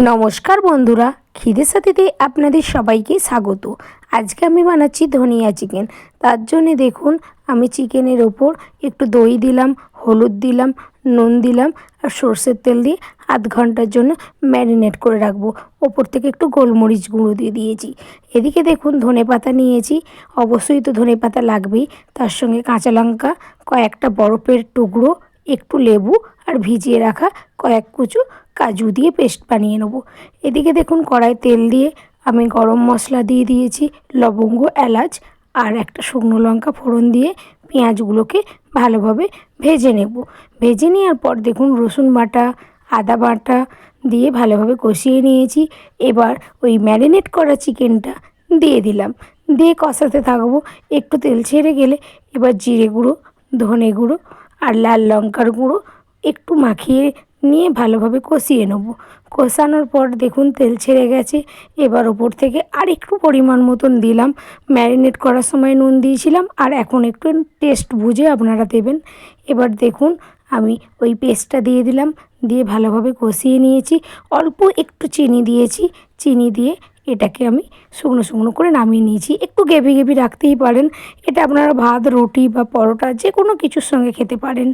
নমস্কার বন্ধুরা, খিদের সাথীতে আপনাদের সবাইকে স্বাগত। আজকে আমি বানাচ্ছি ধনিয়া চিকেন। তার জন্যে দেখুন, আমি চিকেনের ওপর একটু দই দিলাম, হলুদ দিলাম, নুন দিলাম আর সর্ষের তেল দিয়ে আধ ঘন্টার জন্য ম্যারিনেট করে রাখবো। ওপর থেকে একটু গোলমরিচ গুঁড়ো দিয়ে দিয়েছি। এদিকে দেখুন, ধনেপাতা নিয়েছি। অবশ্যই তো ধনেপাতা লাগবেই। তার সঙ্গে কাঁচা লঙ্কা, কয়েকটা বরফের টুকরো, একটু লেবু আর ভিজিয়ে রাখা কয়েক কুচো কাজু দিয়ে পেস্ট বানিয়ে নেব। এদিকে দেখুন, কড়াই তেল দিয়ে আমি গরম মশলা দিয়ে দিয়েছি, লবঙ্গ, এলাচ আর একটা শুকনো লঙ্কা ফোড়ন দিয়ে পেঁয়াজগুলোকে ভালোভাবে ভেজে নেব। ভেজে নেওয়ার পর দেখুন, রসুন বাটা, আদা বাটা দিয়ে ভালোভাবে কষিয়ে নিয়েছি। এবার ওই ম্যারিনেট করা চিকেনটা দিয়ে দিলাম, দিয়ে কষাতে থাকবো। একটু তেল ছেড়ে গেলে এবার জিরে গুঁড়ো, ধনে গুঁড়ো আর লাল লঙ্কার গুঁড়ো একটু মাখিয়ে নিয়ে ভালোভাবে কষিয়ে নেব। কষানোর পর দেখুন, তেল ছেড়ে গেছে। এবার ওপর থেকে আর একটু পরিমাণ মতন দিলাম। ম্যারিনেট করার সময় নুন দিয়েছিলাম, আর এখন একটু টেস্ট বুঝে আপনারা দেবেন। এবার দেখুন, আমি ওই পেস্টটা দিয়ে দিলাম, দিয়ে ভালোভাবে কষিয়ে নিয়েছি। অল্প একটু চিনি দিয়েছি, চিনি দিয়ে এটাকে আমি শুকনো শুকনো করে নামিয়ে নিয়েছি। একটু গ্রেভি গ্রেভি রাখতেই পারেন। এটা আপনারা ভাত, রুটি বা পরোটা যে কোনো কিছুর সঙ্গে খেতে পারেন।